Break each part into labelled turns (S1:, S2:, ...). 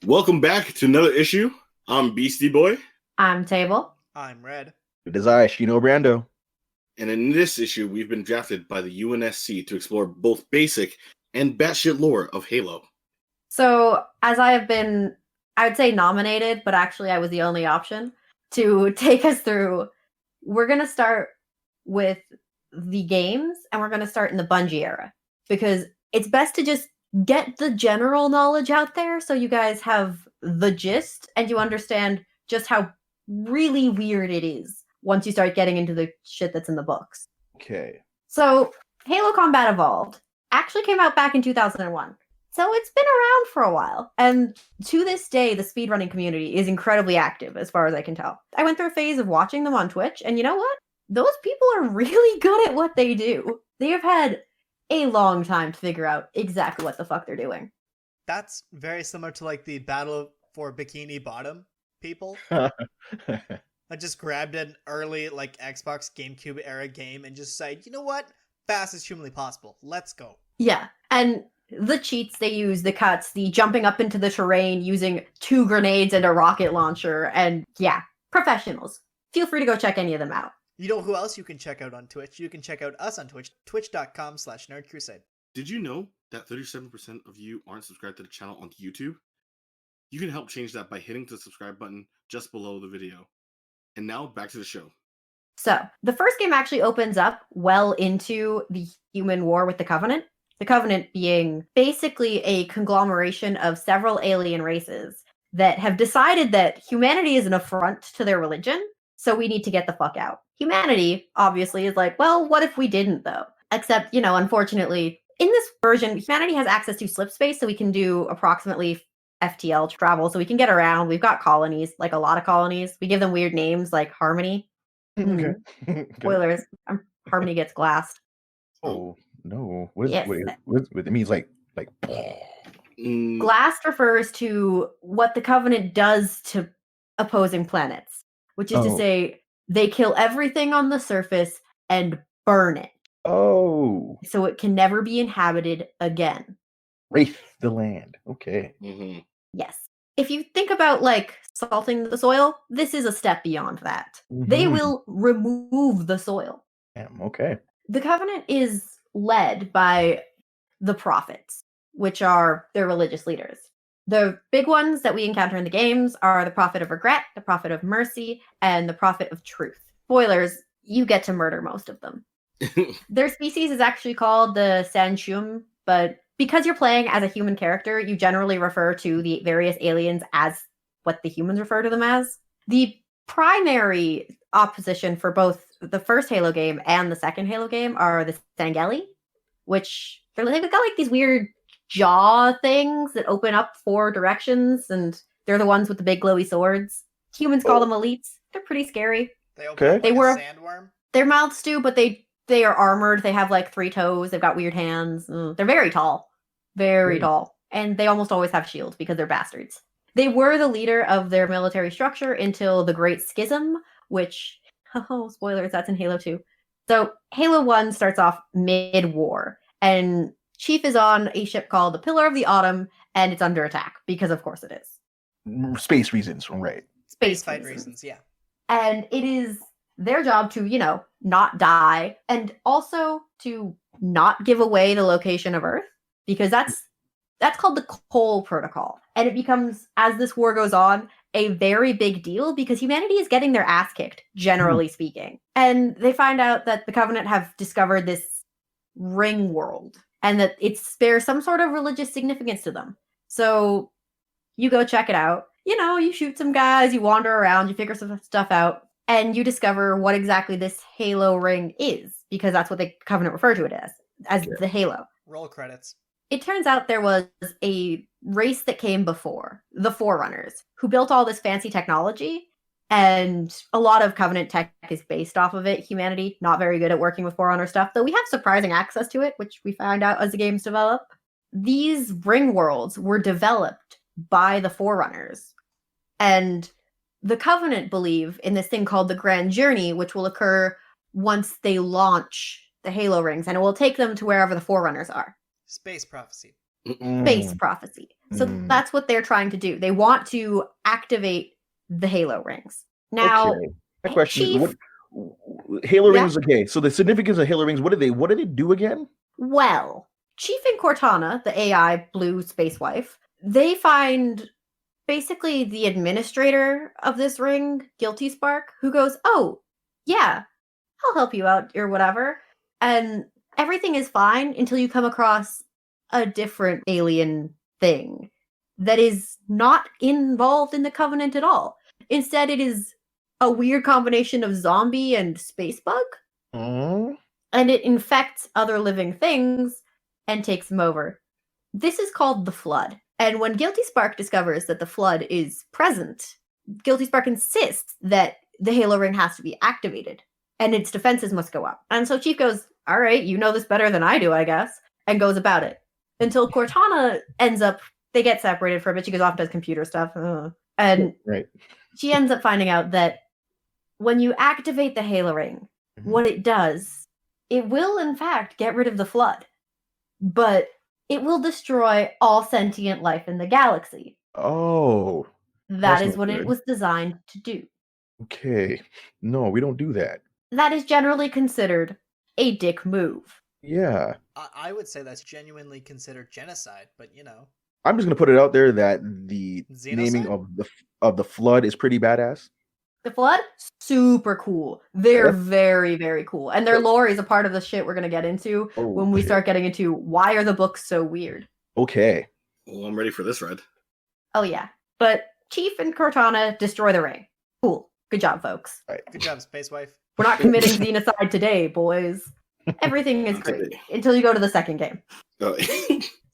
S1: Welcome back to another issue. I'm Beastie Boy,
S2: I'm Table.
S3: I'm Red.
S4: It is I, Shino Brando.
S1: and in this issue, we've been drafted by the UNSC to explore both basic and batshit lore of Halo.
S2: So, as I have been, I would say nominated, but actually I was the only option to take us through. We're going to start with the games, and we're going to start in the Bungie era, because it's best to just get the general knowledge out there so you guys have the gist and you understand just how really weird it is once you start getting into the shit that's in the books.
S4: Okay.
S2: So, Halo Combat Evolved actually came out back in 2001. So it's been around for a while. And to this day, the speedrunning community is incredibly active, as far as I can tell. I went through a phase of watching them on Twitch, and you know what? Those people are really good at what they do. They have had a long time to figure out exactly what the fuck they're doing.
S3: That's very similar to like the Battle for Bikini Bottom people. I just grabbed an early like Xbox GameCube era game and just said, you know what? Fast as humanly possible. Let's go.
S2: Yeah, and the cheats they use, the cuts, the jumping up into the terrain using 2 grenades and a rocket launcher, and yeah, professionals. Feel free to go check any of them out.
S3: You know who else you can check out on Twitch? You can check out us on Twitch, twitch.com/nerdcrusade.
S1: Did you know that 37% of you aren't subscribed to the channel on YouTube? You can help change that by hitting the subscribe button just below the video. And now back to the show.
S2: So, the first game actually opens up well into the human war with the Covenant. The Covenant being basically a conglomeration of several alien races that have decided that humanity is an affront to their religion, so we need to get the fuck out. Humanity, obviously, is like, well, what if we didn't, though? Except, unfortunately, in this version, humanity has access to slip space, so we can do approximately FTL travel, so we can get around. We've got colonies, like a lot of colonies. We give them weird names, like Harmony.
S4: Okay.
S2: Spoilers. Harmony gets glassed.
S4: Oh no! What is
S2: Yes.
S4: what it means? Like
S2: Glassed refers to what the Covenant does to opposing planets, which is to say they kill everything on the surface and burn it,
S4: oh,
S2: so it can never be inhabited again.
S4: wraith the land. Okay.
S2: Yes. If you think about like salting the soil, this is a step beyond that. They
S4: Mhm.
S2: will remove the soil.
S4: Damn, okay.
S2: The Covenant is led by the prophets, which are their religious leaders. The big ones that we encounter in the games are the Prophet of Regret, the Prophet of Mercy, and the Prophet of Truth. Spoilers, you get to murder most of them. Their species is actually called the Sanshum, but because you're playing as a human character, you generally refer to the various aliens as what the humans refer to them as. The primary opposition for both the first Halo game and the second Halo game are the Sangeli, which they've got like these weird jaw things that open up 4 directions, and they're the ones with the big glowy swords. Humans call them elites. They're pretty scary.
S3: They open up like
S2: They
S3: a
S2: were-
S3: sandworm.
S2: Their mouths do, but they are armored. They have like 3 toes. They've got weird hands. They're very tall. Very tall. And they almost always have shields because they're bastards. They were the leader of their military structure until the Great Schism, which, spoilers, that's in Halo 2. So Halo 1 starts off mid-war, and Chief is on a ship called the Pillar of the Autumn, and it's under attack, because of course it is.
S4: Space reasons, right?
S3: Space fight reasons, yeah.
S2: And it is their job to, not die, and also to not give away the location of Earth, because that's called the Cole Protocol. And it becomes, as this war goes on, a very big deal because humanity is getting their ass kicked, generally speaking. And they find out that the Covenant have discovered this ring world and that it bears some sort of religious significance to them. So you go check it out. You shoot some guys, you wander around, you figure some stuff out, and you discover what exactly this Halo ring is, because that's what the Covenant refer to it as the Halo.
S3: Roll credits.
S2: It turns out there was a race that came before, the Forerunners, who built all this fancy technology, and a lot of Covenant tech is based off of it. Humanity, not very good at working with Forerunner stuff, though we have surprising access to it, which we find out as the games develop. These ring worlds were developed by the Forerunners, and the Covenant believe in this thing called the Grand Journey, which will occur once they launch the Halo rings, and it will take them to wherever the Forerunners are.
S3: Space prophecy.
S2: space prophecy. So that's what they're trying to do. They want to activate the Halo rings. Now,
S4: Okay. My question
S2: Chief,
S4: is, what Halo
S2: Yeah.
S4: rings? Okay, so the significance of Halo rings. What do they do again?
S2: well, Chief and Cortana, the AI blue space wife, they find basically the administrator of this ring, Guilty Spark, who goes, "Oh, yeah, I'll help you out or whatever." And everything is fine until you come across a different alien thing that is not involved in the Covenant at all. Instead, it is a weird combination of zombie and space bug,
S4: Mm.
S2: and it infects other living things and takes them over. This is called the Flood. And when Guilty Spark discovers that the Flood is present, Guilty Spark insists that the Halo ring has to be activated and its defenses must go up. And so Chief goes, "All right, you know this better than I do, I guess," and goes about it. Until Cortana ends up, they get separated for a bit. She goes off and does computer stuff. And
S4: Right.
S2: she ends up finding out that when you activate the Halo ring, what it does, it will in fact get rid of the Flood, but it will destroy all sentient life in the galaxy.
S4: Oh,
S2: That
S4: That's
S2: is
S4: not
S2: what it
S4: good.
S2: was designed to do.
S4: okay. No, we don't do that.
S2: That is generally considered a dick move.
S4: Yeah.
S3: I would say that's genuinely considered genocide, but you know.
S4: I'm just gonna put it out there that the naming
S3: Xenocide?
S4: of the flood is pretty badass.
S2: The Flood, super cool. They're
S4: Yeah.
S2: very, very cool. And their lore is a part of the shit we're going to get into when we
S4: shit.
S2: start getting into why are the books so weird.
S4: Okay.
S1: Well, I'm ready for this ride.
S2: Oh, yeah. But Chief and Cortana destroy the ring. Cool. Good job, folks.
S3: Good job, Space Wife.
S2: We're not committing xenocide today, boys. Everything is great
S1: Today.
S2: until you go to the second game.
S1: Oh,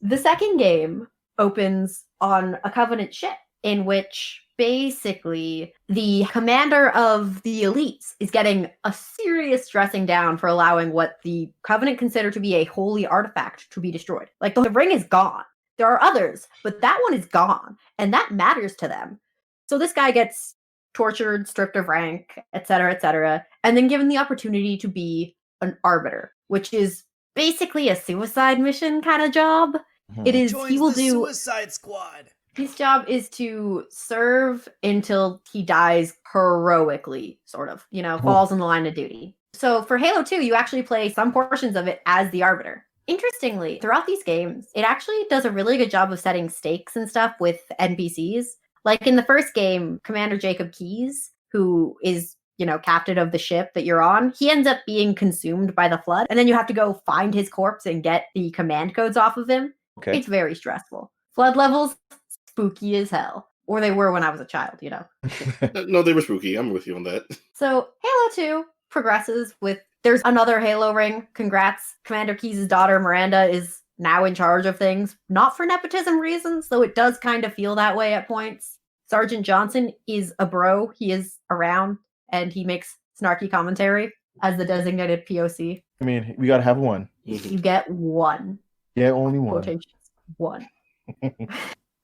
S2: The second game opens on a Covenant ship in which basically the commander of the elites is getting a serious dressing down for allowing what the Covenant consider to be a holy artifact to be destroyed. Like, the ring is gone. There are others, but that one is gone, and that matters to them. So this guy gets tortured, stripped of rank, etc., and then given the opportunity to be an arbiter, which is basically a suicide mission kind of job. It is
S3: Joins
S2: he will
S3: the
S2: do
S3: Suicide Squad.
S2: his job is to serve until he dies heroically, sort of, falls in the line of duty. So for Halo 2, you actually play some portions of it as the Arbiter. Interestingly, throughout these games, it actually does a really good job of setting stakes and stuff with NPCs. Like in the first game, Commander Jacob Keyes, who is, captain of the ship that you're on, he ends up being consumed by the Flood, and then you have to go find his corpse and get the command codes off of him.
S4: Okay.
S2: It's very stressful. Flood levels, spooky as hell. Or they were when I was a child,
S1: no, they were spooky. I'm with you on that.
S2: So Halo 2 progresses with, there's another Halo ring. Congrats. Commander Keyes' daughter, Miranda, is now in charge of things. Not for nepotism reasons, though it does kind of feel that way at points. Sergeant Johnson is a bro. He is around, and he makes snarky commentary as the designated POC.
S4: I mean, we gotta have one.
S2: You get one.
S4: Yeah, only one.
S2: Quotations. One.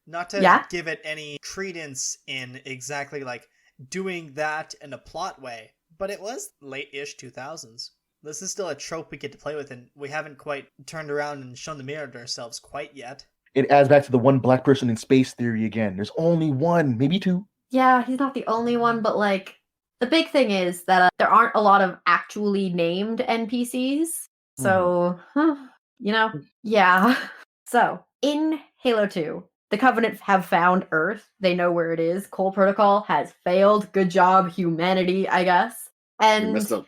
S3: Not to
S2: Yeah?
S3: give it any credence in exactly like doing that in a plot way, but it was late-ish 2000s. This is still a trope we get to play with, and we haven't quite turned around and shown the mirror to ourselves quite yet.
S4: It adds back to the one black person in space theory again. There's only one, maybe two.
S2: Yeah, he's not the only one, but the big thing is that there aren't a lot of actually named NPCs. So, yeah. So, in Halo 2, the Covenant have found Earth. They know where it is. Cole Protocol has failed. Good job, humanity, I guess.
S1: You
S2: And
S1: messed up.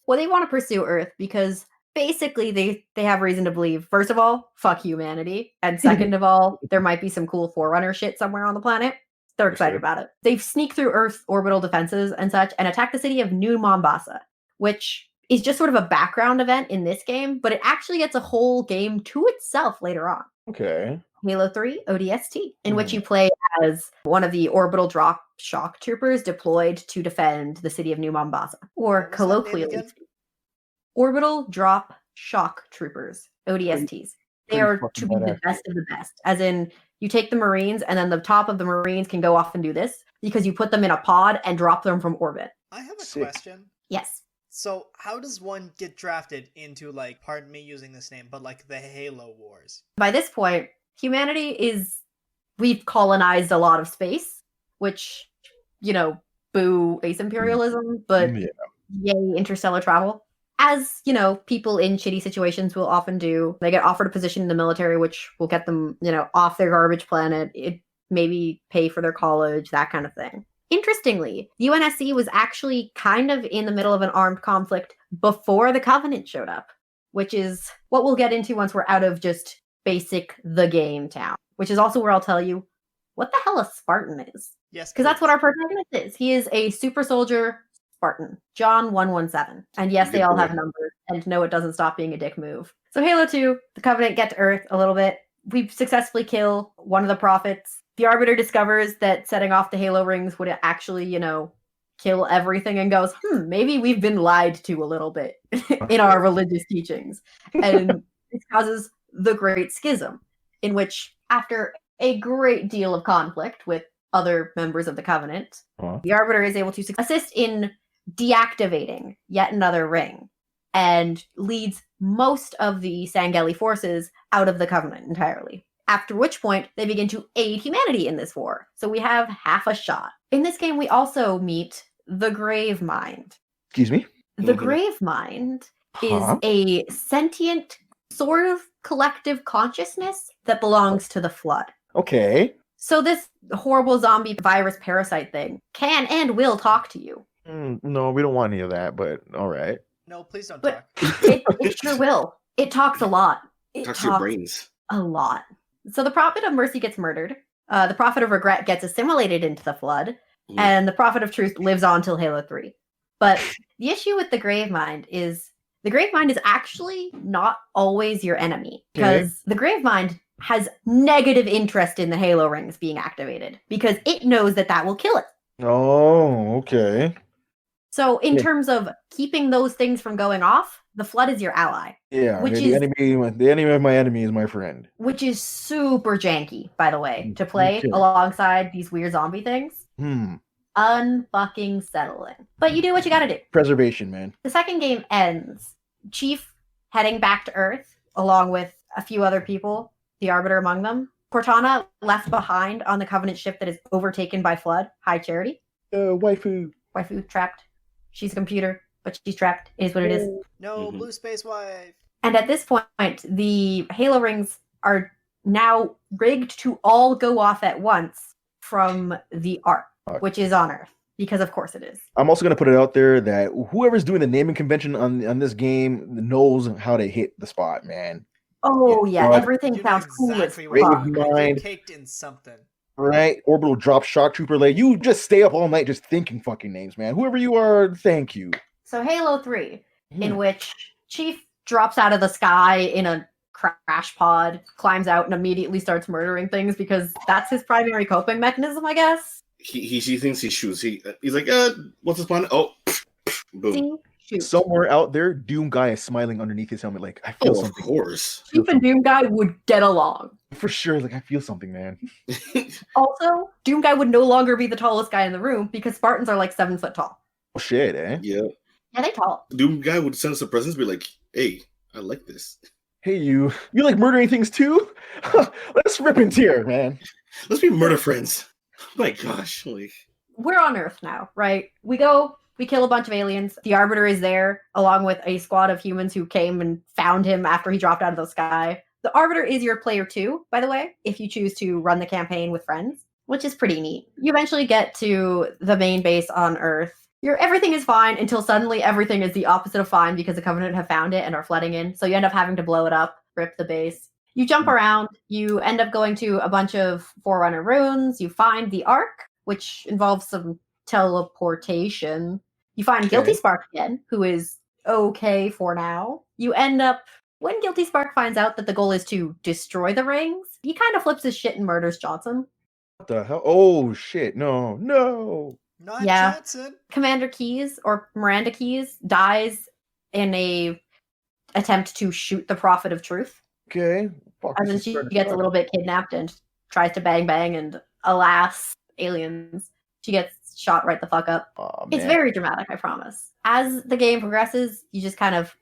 S2: they want to pursue Earth because basically they have reason to believe, first of all, fuck humanity. And second of all, there might be some cool Forerunner shit somewhere on the planet. They're excited about it. They sneak through Earth's orbital defenses and such and attack the city of New Mombasa, which is just sort of a background event in this game, but it actually gets a whole game to itself later on.
S4: Okay.
S2: Halo 3 ODST, in which you play as one of the orbital drop shock troopers deployed to defend the city of New Mombasa, or
S3: What was that name
S2: colloquially,
S3: again?
S2: orbital drop shock troopers, ODSTs. They are
S4: fucking
S2: to be the
S4: badass.
S2: best of the best, as in you take the Marines and then the top of the Marines can go off and do this because you put them in a pod and drop them from orbit.
S3: I have a
S4: Sick.
S3: question.
S2: Yes.
S3: So, how does one get drafted into, pardon me using this name, but the Halo Wars?
S2: By this point, humanity we've colonized a lot of space, which, boo base imperialism, but
S4: Yeah.
S2: yay interstellar travel. As, people in shitty situations will often do. They get offered a position in the military, which will get them, off their garbage planet, maybe pay for their college, that kind of thing. Interestingly, the UNSC was actually kind of in the middle of an armed conflict before the Covenant showed up, which is what we'll get into once we're out of just basic the game town, which is also where I'll tell you what the hell a Spartan is.
S3: Yes,
S2: Because that's
S3: please.
S2: what our protagonist is. He is a super soldier Spartan, John 117. And yes, they
S1: Good
S2: all
S1: boy.
S2: have numbers, and no, it doesn't stop being a dick move. So Halo 2, the Covenant get to Earth a little bit. We successfully kill one of the prophets. The Arbiter discovers that setting off the Halo rings would actually, kill everything, and goes, maybe we've been lied to a little bit in our religious teachings. And it causes the Great Schism, in which, after a great deal of conflict with other members of the Covenant, the Arbiter is able to assist in deactivating yet another ring and leads most of the Sangeli forces out of the Covenant entirely. After which point, they begin to aid humanity in this war. So we have half a shot. In this game, we also meet the Grave Mind.
S4: Excuse me?
S2: The
S1: Mhm.
S2: Grave Mind is
S4: Huh?
S2: a sentient sort of collective consciousness that belongs to the Flood.
S4: Okay.
S2: So this horrible zombie virus parasite thing can and will talk to you.
S4: No, we don't want any of that, but all right.
S3: No, please don't
S2: But
S3: talk.
S2: it sure will. It talks a lot. It
S1: Talks to your
S2: talks
S1: brains.
S2: a lot. So the Prophet of Mercy gets murdered. The Prophet of Regret gets assimilated into the Flood.
S1: Mhm.
S2: And the Prophet of Truth lives on till Halo 3. But the issue with the Gravemind is the Gravemind is actually not always your enemy. Because the Gravemind has negative interest in the Halo rings being activated. Because it knows that will kill it.
S4: Oh, okay.
S2: So in
S4: Yeah.
S2: terms of keeping those things from going off, the Flood is your ally.
S4: Yeah,
S2: Which
S4: the
S2: is-
S4: enemy of my enemy is my friend.
S2: Which is super janky, by the way, to
S4: Mm,
S2: play
S4: okay.
S2: alongside these weird zombie things. Unfucking settling. But you do what you gotta do.
S4: Preservation, man.
S2: The second game ends. Chief heading back to Earth, along with a few other people, the Arbiter among them. Cortana left behind on the Covenant ship that is overtaken by Flood. High Charity.
S4: Waifu.
S2: Waifu trapped. She's a computer, but she's trapped. It is what it is.
S3: No,
S1: Mhm.
S3: Blue Space Wife.
S2: And at this point, the Halo rings are now rigged to all go off at once from the Ark, which is on Earth. Because of course it is.
S4: I'm also gonna put it out there that whoever's doing the naming convention on this game knows how to hit the spot, man.
S2: Oh yeah,
S4: but-
S2: everything
S3: You know
S2: sounds cool as
S3: exactly what
S2: fuck.
S3: you
S4: Great
S3: mean.
S4: mind.
S3: You're caked in something.
S4: Right? Orbital drop shock trooper, like you just stay up all night just thinking fucking names, man. Whoever you are, thank you.
S2: So Halo 3, in
S4: Hmm.
S2: which Chief drops out of the sky in a crash pod, climbs out, and immediately starts murdering things because that's his primary coping mechanism, I guess.
S1: He thinks he shoots. He's like, what's his plan? Oh, boom.
S2: See? Shoot.
S4: Somewhere out there, Doom guy is smiling underneath his helmet, like I feel
S1: Oh, of
S4: something.
S1: course.
S4: Feel
S2: Chief and Doom Guy would get along.
S4: For sure, like I feel something, man.
S2: Also, Doom Guy would no longer be the tallest guy in the room because Spartans are like 7 foot tall.
S4: Oh shit, eh?
S1: Yeah.
S2: Yeah, they tall.
S1: Doom guy would send us a present, be like, hey, I like this.
S4: Hey you like murdering things too? Let's rip into here, man.
S1: Let's be murder friends. My gosh. Like,
S2: We're on Earth now, right? We kill a bunch of aliens. The Arbiter is there, along with a squad of humans who came and found him after he dropped out of the sky. The Arbiter is your player 2, by the way, if you choose to run the campaign with friends, which is pretty neat. You eventually get to the main base on Earth. Everything is fine until suddenly everything is the opposite of fine because the Covenant have found it and are flooding in. So you end up having to blow it up, rip the base. You jump around. You end up going to a bunch of Forerunner ruins. You find the Ark, which involves some teleportation. You find Guilty Spark again, who is okay for now. You end up, when Guilty Spark finds out that the goal is to destroy the rings, he kind of flips his shit and murders Johnson.
S4: What the hell? Oh shit, no.
S3: Not
S2: Yeah.
S3: Johnson.
S2: Commander Keyes, or Miranda Keyes, dies in a attempt to shoot the Prophet of Truth.
S4: Okay. Fuck,
S2: And
S4: this
S2: then
S4: is
S2: she
S4: starting to
S2: gets a
S4: suck.
S2: little bit kidnapped and tries to bang, and alas, aliens. She gets shot right the fuck up.
S4: Aw,
S2: It's
S4: man.
S2: very dramatic, I promise. As the game progresses, you just kind of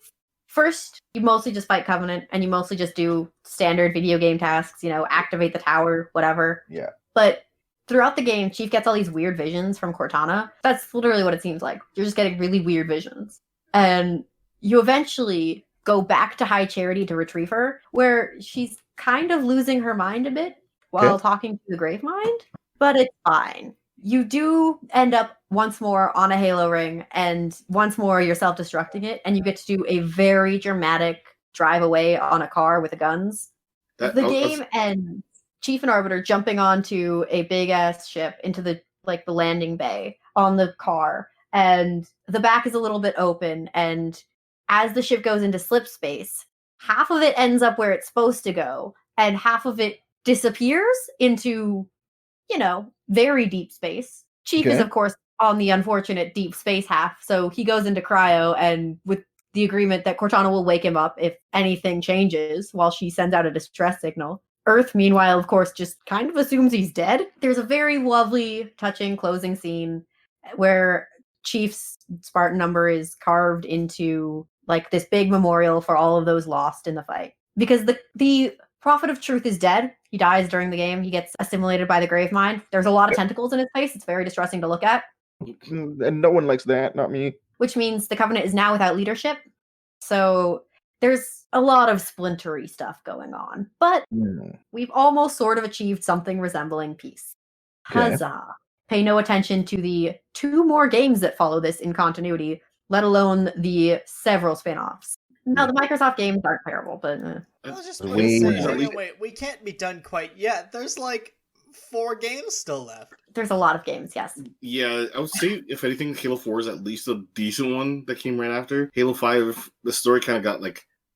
S2: first, you mostly just fight Covenant, and you mostly just do standard video game tasks, activate the tower, whatever.
S4: Yeah.
S2: But throughout the game, Chief gets all these weird visions from Cortana. That's literally what it seems like. You're just getting really weird visions. And you eventually go back to High Charity to retrieve her, where she's kind of losing her mind a bit while talking to the Gravemind, but it's fine. You do end up once more on a Halo ring, and once more you're self-destructing it, and you get to do a very dramatic drive away on a car with the guns. The game ends Chief and Arbiter jumping onto a big-ass ship into the landing bay on the car, and the back is a little bit open, and as the ship goes into slip space, half of it ends up where it's supposed to go, and half of it disappears into, very deep space. Chief is, of course, on the unfortunate deep space half, so he goes into cryo, and with the agreement that Cortana will wake him up if anything changes while she sends out a distress signal. Earth, meanwhile, of course, just kind of assumes he's dead. There's a very lovely, touching closing scene where Chief's Spartan number is carved into this big memorial for all of those lost in the fight. Because the Prophet of Truth is dead. He dies during the game. He gets assimilated by the Gravemind. There's a lot of tentacles in his face. It's very distressing to look at.
S4: And no one likes that, not me.
S2: Which means the Covenant is now without leadership. So there's a lot of splintery stuff going on. But we've almost sort of achieved something resembling peace. Huzzah. Pay no attention to the 2 more games that follow this in continuity, let alone the several spin-offs. Now, the Microsoft games aren't terrible, but...
S3: I was just
S4: Wait.
S3: wait, we can't be done quite yet. There's 4 games still left.
S2: There's a lot of games, yes.
S1: Yeah, I would say, if anything, Halo 4 is at least a decent one that came right after. Halo 5, the story kind of got,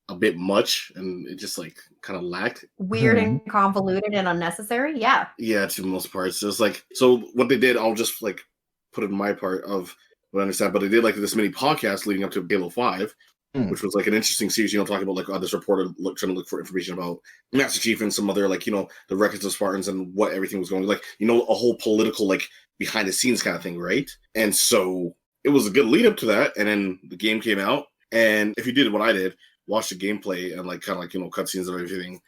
S1: a bit much, and it just, kind of lacked.
S2: Weird and convoluted and unnecessary, yeah.
S1: Yeah, to most parts. It's so what they did, I'll just, put it in my part of what I understand, but they did, this mini podcast leading up to Halo 5, which was, an interesting series, talking about, this reporter trying to look for information about Master Chief and some other, the records of Spartans and what everything was going, a whole political, behind-the-scenes kind of thing, right? And so it was a good lead-up to that, and then the game came out, and if you did what I did, watch the gameplay and, cutscenes of everything,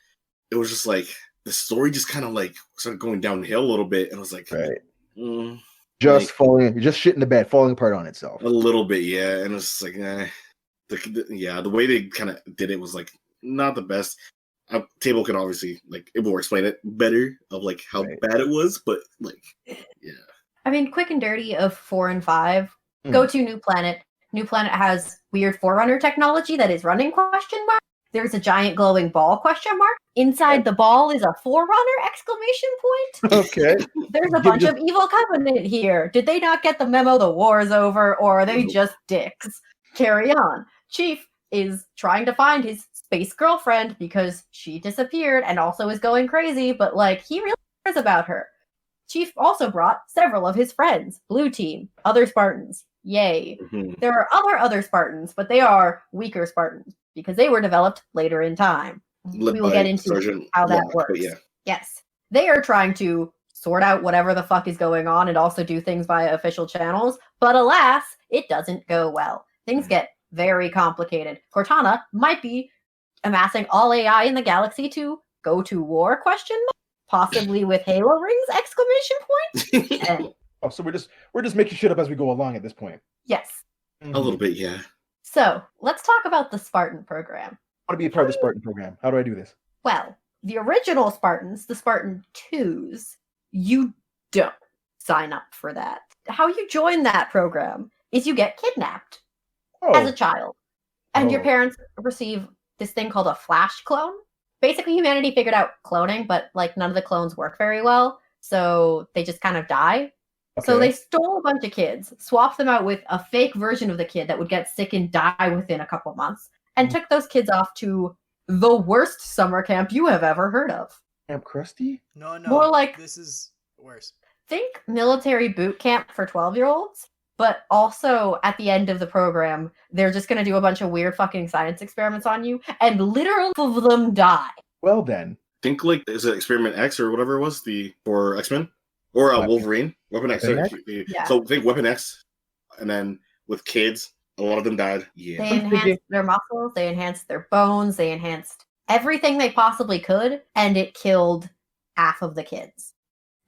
S1: it was just, the story just kind of, started going downhill a little bit, and I was like...
S4: Right. Just shit in the bed, falling apart on itself.
S1: A little bit, yeah, and it's just the way they kind of did it was not the best. Table can obviously it will explain it better of how bad it was, but yeah.
S2: I mean, quick and dirty of 4 and 5. Go to New Planet. New Planet has weird Forerunner technology that is running ? There's a giant glowing ball ? Inside the ball is a Forerunner !
S4: Okay.
S2: There's a bunch of evil Covenant here. Did they not get the memo the war is over, or are they just dicks? Carry on. Chief is trying to find his space girlfriend because she disappeared and also is going crazy, but he really cares about her. Chief also brought several of his friends. Blue Team, other Spartans. Yay. There are other Spartans, but they are weaker Spartans because they were developed later in time. We will get into how that works.
S1: Yeah.
S2: Yes. They are trying to sort out whatever the fuck is going on and also do things via official channels, but alas, it doesn't go well. Things get very complicated. Cortana might be amassing all AI in the galaxy to go to war, possibly with Halo rings, ! And,
S4: so we're just making shit up as we go along at this point.
S2: yes.
S1: A little bit, yeah.
S2: So let's talk about the Spartan program.
S4: I want to be a part of the Spartan program. How do I do this?
S2: Well, the original Spartans, the Spartan 2s, you don't sign up for that. How you join that program is you get kidnapped as a child. And your parents receive this thing called a flash clone. Basically, humanity figured out cloning, but none of the clones work very well. So they just kind of die. Okay. So they stole a bunch of kids, swapped them out with a fake version of the kid that would get sick and die within a couple months, and took those kids off to the worst summer camp you have ever heard of.
S4: Camp Krusty?
S3: No.
S2: More
S3: this is worse.
S2: Think military boot camp for 12-year-olds, but also at the end of the program, they're just going to do a bunch of weird fucking science experiments on you, and literally of them die.
S4: Well then.
S1: Think is it Experiment X or whatever it was for X-Men? Or Wolverine? Weapon X.
S2: Yeah.
S1: So think Weapon X, and then with kids, A lot of them died.
S2: They
S1: Yeah.
S2: enhanced their muscles, they enhanced their bones, they enhanced everything they possibly could, and it killed half of the kids.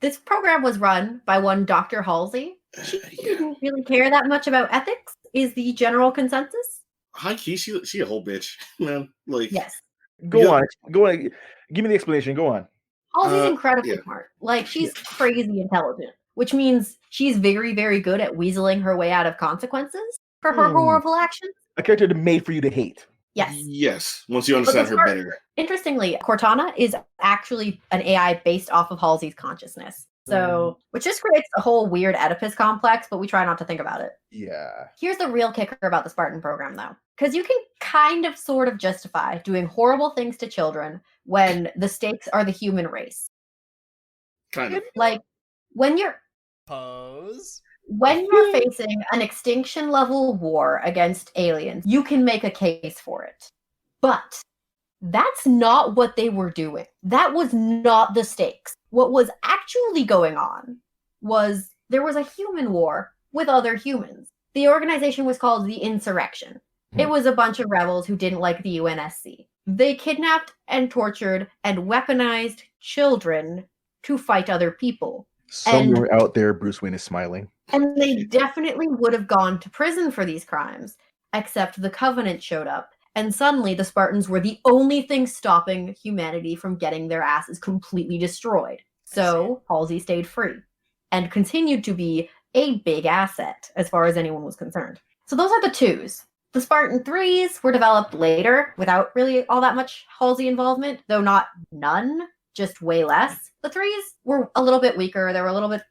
S2: This program was run by one Dr. Halsey. She didn't really care that much about ethics, is the general consensus.
S1: High key, she a whole bitch, man. Like,
S2: Yes.
S4: Go on. Give me the explanation. Go on.
S2: Halsey's incredibly
S1: yeah.
S2: smart. Like, she's crazy intelligent, which means she's very, very good at weaseling her way out of consequences for her horrible actions.
S4: A character made for you to hate.
S2: Yes.
S1: Yes. Once you understand her better.
S2: Interestingly, Cortana is actually an AI based off of Halsey's consciousness. So, which just creates a whole weird Oedipus complex, but we try not to think about it.
S4: Yeah.
S2: Here's the real kicker about the Spartan program, though. Because you can kind of sort of justify doing horrible things to children when the stakes are the human race.
S1: Kind of.
S2: Like, when you're facing an extinction level war against aliens, you can make a case for it. But that's not what they were doing. That was not the stakes. What was actually going on was there was a human war with other humans. The organization was called the Insurrection. It was a bunch of rebels who didn't like the UNSC. They kidnapped and tortured and weaponized children to fight other people.
S4: Somewhere out there, Bruce Wayne is smiling.
S2: And they definitely would have gone to prison for these crimes, except the Covenant showed up. And suddenly the Spartans were the only thing stopping humanity from getting their asses completely destroyed. So Halsey stayed free and continued to be a big asset as far as anyone was concerned. So those are the twos. The Spartan 3s were developed later without really all that much Halsey involvement, though not none, just way less. The 3s were a little bit weaker. They were a little bit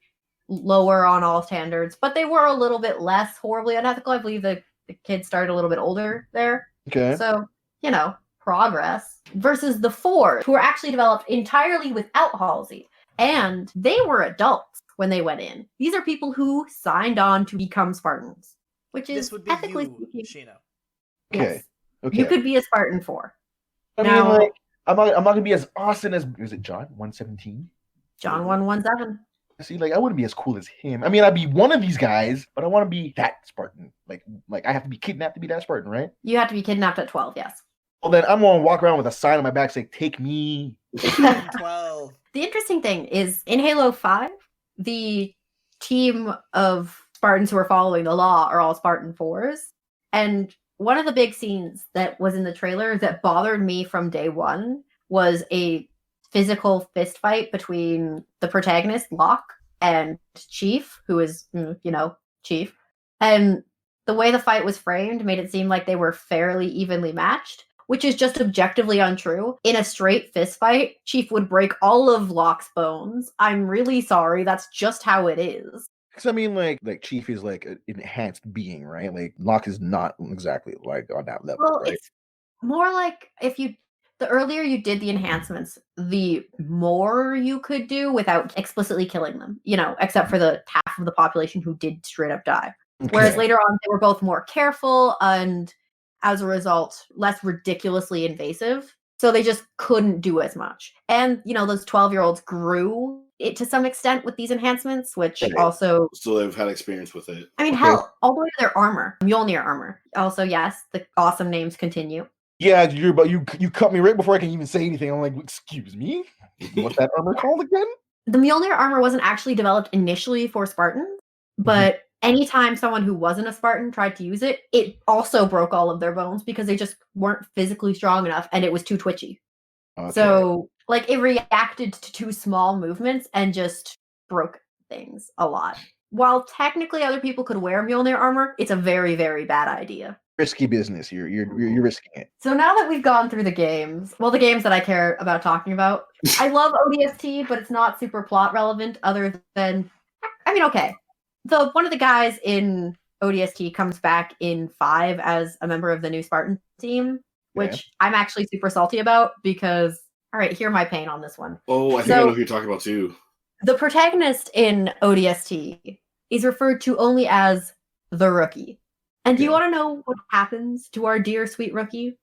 S2: lower on all standards, but they were a little bit less horribly unethical. I believe the kids started a little bit older there.
S4: Okay.
S2: So, progress. Versus the 4s, who were actually developed entirely without Halsey. And they were adults when they went in. These are people who signed on to become Spartans. Which is,
S3: this would be
S2: ethically
S3: you,
S2: speaking,
S3: Sheena.
S4: Okay.
S2: Yes.
S4: Okay.
S2: You could be a Spartan 4.
S4: I mean, like, I'm not gonna be as Austin as is it John 117?
S2: John 117.
S4: See, like I wouldn't be as cool as him. I mean, I'd be one of these guys, but I want to be that Spartan. Like I have to be kidnapped to be that Spartan, right?
S2: You have to be kidnapped at 12, yes.
S4: Well, then I'm gonna walk around with a sign on my back saying, "Take me."
S3: 12.
S2: The interesting thing is, in Halo 5, the team of Spartans who are following the law are all Spartan 4s. And one of the big scenes that was in the trailer that bothered me from day one was a physical fist fight between the protagonist, Locke, and Chief, who is, Chief. And the way the fight was framed made it seem like they were fairly evenly matched, which is just objectively untrue. In a straight fist fight, Chief would break all of Locke's bones. I'm really sorry. That's just how it is.
S4: Because I mean, like Chief is like an enhanced being, right? Like Locke is not exactly like on that level.
S2: Well,
S4: right?
S2: it's more like the earlier you did the enhancements, the more you could do without explicitly killing them, except for the half of the population who did straight up die.
S4: Okay.
S2: Whereas later on, they were both more careful and, as a result, less ridiculously invasive. So they just couldn't do as much. And, those 12-year-olds grew it to some extent with these enhancements, which also...
S1: So they've had experience with it.
S2: I mean, hell, all the way to their armor. Mjolnir armor. Also, yes, the awesome names continue.
S4: Yeah, you cut me right before I can even say anything. I'm like, excuse me? What's that armor called again?
S2: The Mjolnir armor wasn't actually developed initially for Spartans, but anytime someone who wasn't a Spartan tried to use it, it also broke all of their bones because they just weren't physically strong enough and it was too twitchy. Okay. So, it reacted to too small movements and just broke things a lot. While technically other people could wear Mjolnir armor, it's a very, very bad idea.
S4: Risky business. You're risking it.
S2: So now that we've gone through the games that I care about talking about, I love ODST, but it's not super plot relevant other than, okay. One of the guys in ODST comes back in 5 as a member of the new Spartan team, which I'm actually super salty about because, all right, hear my pain on this one.
S1: Oh, I think I know who you're talking about too. The
S2: protagonist in ODST is referred to only as the Rookie. And do you want to know what happens to our dear sweet Rookie?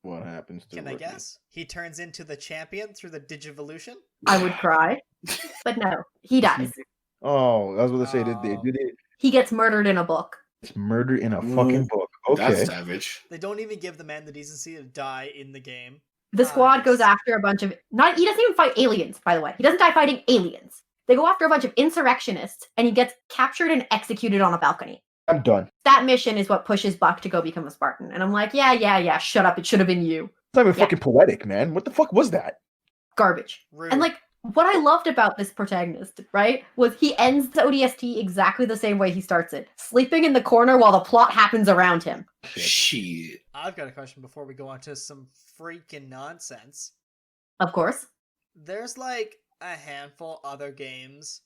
S4: What happens to
S3: Can
S4: Rookie?
S3: I guess? He turns into the champion through the Digivolution?
S2: I would cry. But no, he dies.
S4: Oh, I was going to say, did they?
S2: He gets murdered in a book.
S4: It's murder in a fucking book.
S1: That's
S4: Okay.
S1: savage.
S3: They don't even give the man the decency to die in the game.
S2: The squad goes
S3: Nice.
S2: after a bunch of he doesn't even fight aliens, by the way. He doesn't die fighting aliens. They go after a bunch of insurrectionists, and he gets captured and executed on a balcony.
S4: I'm done.
S2: That mission is what pushes Buck to go become a Spartan. And I'm like, yeah, shut up. It should have been you.
S4: It's not even
S2: Yeah.
S4: fucking poetic, man. What the fuck was that?
S2: Garbage.
S3: Rude.
S2: And like, what I loved about this protagonist, right, was he ends the ODST exactly the same way he starts it, sleeping in the corner while the plot happens around him.
S1: Shit.
S3: I've got a question before we go on to some freaking nonsense.
S2: Of course.
S3: There's like a handful other games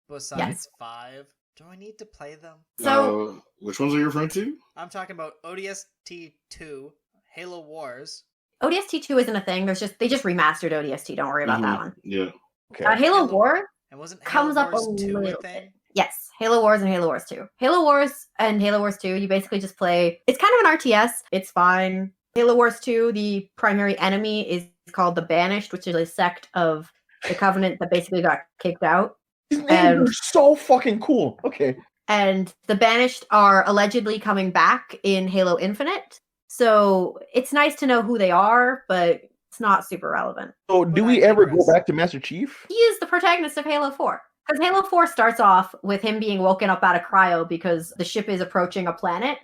S3: besides
S2: Yes.
S3: 5. Do I need to play them?
S2: So
S1: which ones are you referring to?
S3: I'm talking about ODST 2, Halo Wars.
S2: ODST 2 isn't a thing. They just remastered ODST. Don't worry about that one.
S1: Yeah.
S4: Okay.
S2: Halo War
S3: And wasn't
S2: comes
S3: Halo
S2: up
S3: Wars
S2: a
S3: 2
S2: little
S3: a thing?
S2: bit. Yes, Halo Wars and Halo Wars 2. Halo Wars and Halo Wars 2, you basically just play. It's kind of an RTS. It's fine. Halo Wars 2, the primary enemy is called the Banished, which is a sect of the Covenant that basically got kicked out.
S4: These names are so fucking cool. Okay.
S2: And the Banished are allegedly coming back in Halo Infinite. So it's nice to know who they are, but it's not super relevant.
S4: So do
S3: But
S4: we
S3: I
S4: ever
S3: digress.
S4: go back to Master Chief?
S2: He is the protagonist of Halo 4. Because Halo 4 starts off with him being woken up out of cryo because the ship is approaching a planet.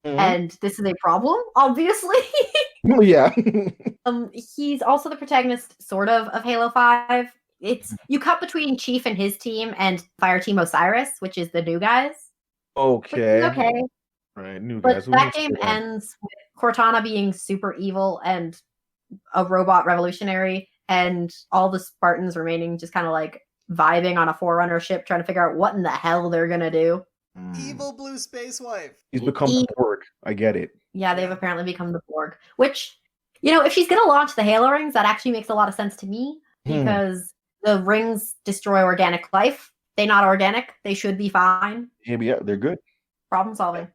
S4: Mhm.
S2: And this is a problem, obviously.
S4: Well, yeah.
S2: He's also the protagonist, sort of Halo 5. It's you cut between Chief and his team and Fire Team Osiris, which is the new guys. Which is
S4: Okay.
S2: okay.
S4: Right, new
S2: But
S4: guys.
S2: that game ends with Cortana being super evil and a robot revolutionary, and all the Spartans remaining just kind of like vibing on a Forerunner ship, trying to figure out what in the hell they're gonna do.
S3: Evil blue space wife.
S4: He's become the Borg. I get it.
S2: Yeah, they've apparently become the Borg, which, you know, if she's gonna launch the Halo rings, that actually makes a lot of sense to me because the rings destroy organic life. They're not organic. They should be fine.
S4: Yeah, they're good.
S2: Problem solving.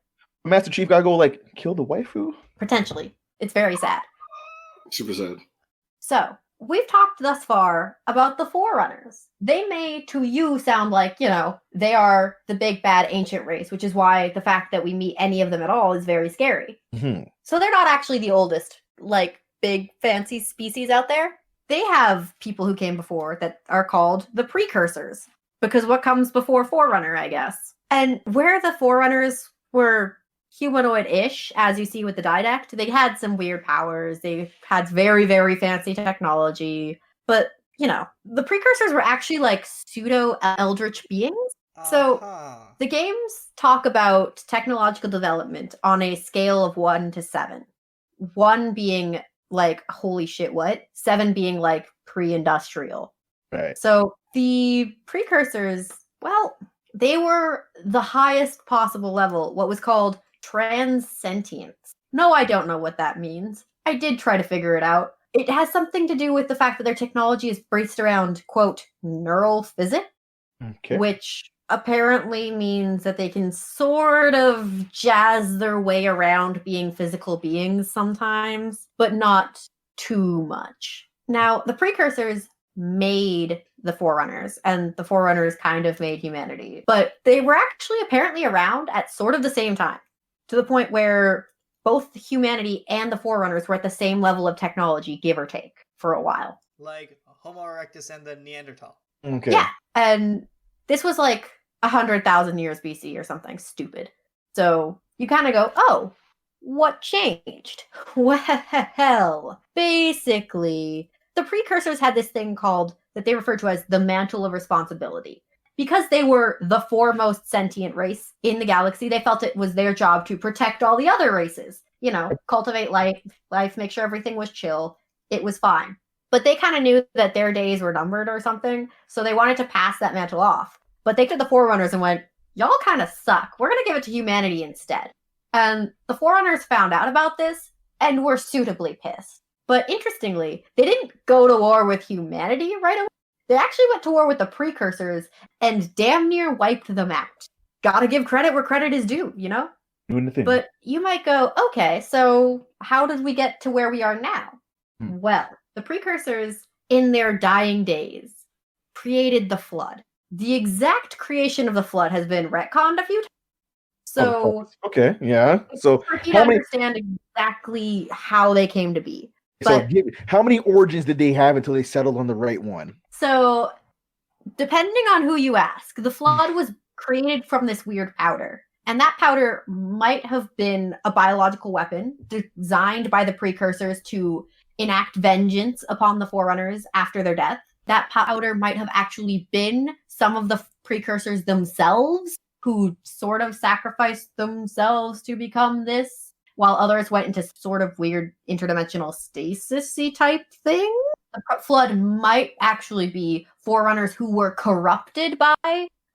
S4: Master Chief gotta go like kill the waifu.
S2: Potentially. It's very sad.
S1: Super sad.
S2: So, we've talked thus far about the Forerunners. They may, to you, sound like, you know, they are the big bad ancient race, which is why the fact that we meet any of them at all is very scary. So they're not actually the oldest, like, big fancy species out there. They have people who came before that are called the Precursors, because what comes before Forerunner, I guess. And where the Forerunners were humanoid-ish, as you see with the Didact, they had some weird powers. They had very, very fancy technology. But, you know, the Precursors were actually like pseudo-eldritch beings. So the games talk about technological development on a scale of 1 to 7. 1 being like, holy shit, what? 7 being like pre-industrial.
S4: Right.
S2: So the Precursors, well, they were the highest possible level, what was called transsentience. No, I don't know what that means. I did try to figure it out. It has something to do with the fact that their technology is based around, quote, neural physics, which apparently means that they can sort of jazz their way around being physical beings sometimes, but not too much. Now, the Precursors made the Forerunners, and the Forerunners kind of made humanity, but they were actually apparently around at sort of the same time, to the point where both humanity and the Forerunners were at the same level of technology, give or take, for a while.
S3: Like Homo erectus and the Neanderthal.
S4: Okay.
S2: Yeah, and this was like 100,000 years BC or something stupid. So you kind of go, oh, what changed? Well, basically, the Precursors had this thing called, that they referred to as the Mantle of Responsibility. Because they were the foremost sentient race in the galaxy, they felt it was their job to protect all the other races. You know, cultivate life, make sure everything was chill. It was fine. But they kind of knew that their days were numbered or something, so they wanted to pass that mantle off. But they took the Forerunners and went, y'all kind of suck. We're going to give it to humanity instead. And the Forerunners found out about this and were suitably pissed. But interestingly, they didn't go to war with humanity right away. They actually went to war with the Precursors and damn near wiped them out. Gotta give credit where credit is due, you know?
S4: Doing the thing.
S2: But you might go, okay, so how did we get to where we are now? Well, the Precursors, in their dying days, created the Flood. The exact creation of the Flood has been retconned a few times. So
S4: Okay, yeah.
S2: it's
S4: So
S2: tricky to
S4: how many?
S2: understand exactly how they came to be.
S4: So
S2: But
S4: how many origins did they have until they settled on the right one?
S2: so depending on who you ask, the flood was created from this weird powder. And that powder might have been a biological weapon designed by the precursors to enact vengeance upon the Forerunners after their death. That powder might have actually been some of the precursors themselves who sort of sacrificed themselves to become this, while others went into sort of weird interdimensional stasis-y type thing. The flood might actually be Forerunners who were corrupted by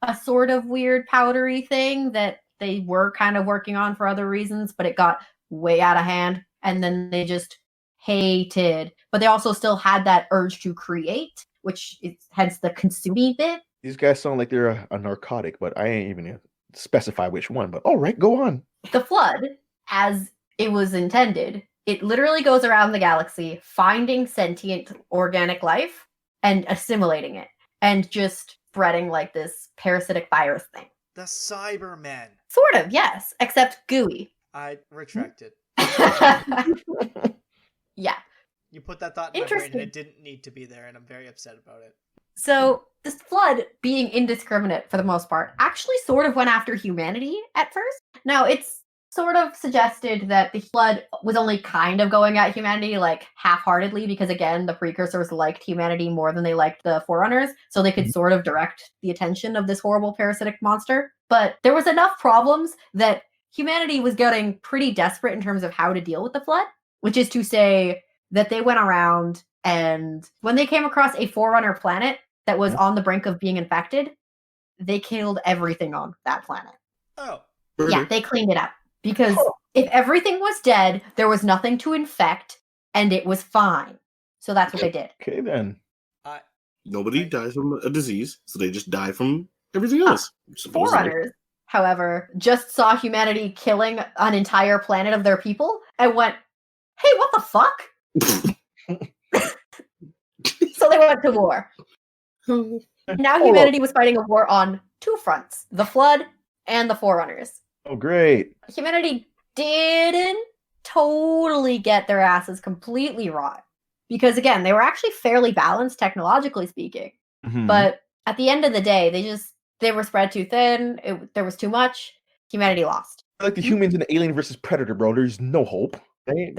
S2: a sort of weird powdery thing that they were kind of working on for other reasons, but it got way out of hand, and then they just hated. But they also still had that urge to create, which is hence the consuming bit.
S4: These guys sound like they're a narcotic, but I ain't even gonna specify which one. But all right, go on.
S2: The flood, as it was intended, it literally goes around the galaxy finding sentient organic life and assimilating it and just spreading like this parasitic virus thing.
S3: The Cybermen.
S2: Sort of, yes, except gooey.
S3: I retracted.
S2: Yeah.
S3: You put that thought in my brain and it didn't need to be there, and I'm very upset about it.
S2: So this flood, being indiscriminate for the most part, actually sort of went after humanity at first. Now, it's sort of suggested that the flood was only kind of going at humanity, like, half-heartedly, because, again, the precursors liked humanity more than they liked the Forerunners, so they could sort of direct the attention of this horrible parasitic monster. But there was enough problems that humanity was getting pretty desperate in terms of how to deal with the flood, which is to say that they went around, and when they came across a Forerunner planet that was on the brink of being infected, they killed everything on that planet.
S3: Oh.
S2: Yeah, they cleaned it up. Because if everything was dead, there was nothing to infect, and it was fine. So that's what they did.
S4: Okay, then.
S1: Nobody dies from a disease, so they just die from everything else.
S2: Forerunners, however, just saw humanity killing an entire planet of their people and went, hey, what the fuck? So they went to war. Now humanity was fighting a war on two fronts, the Flood and the Forerunners.
S4: Oh, great.
S2: Humanity didn't totally get their asses completely wrought. Because, again, they were actually fairly balanced, technologically speaking.
S4: Mm-hmm.
S2: But at the end of the day, they were spread too thin. There was too much. Humanity lost.
S4: Like the humans in the Alien versus Predator, bro. There's no hope. Right?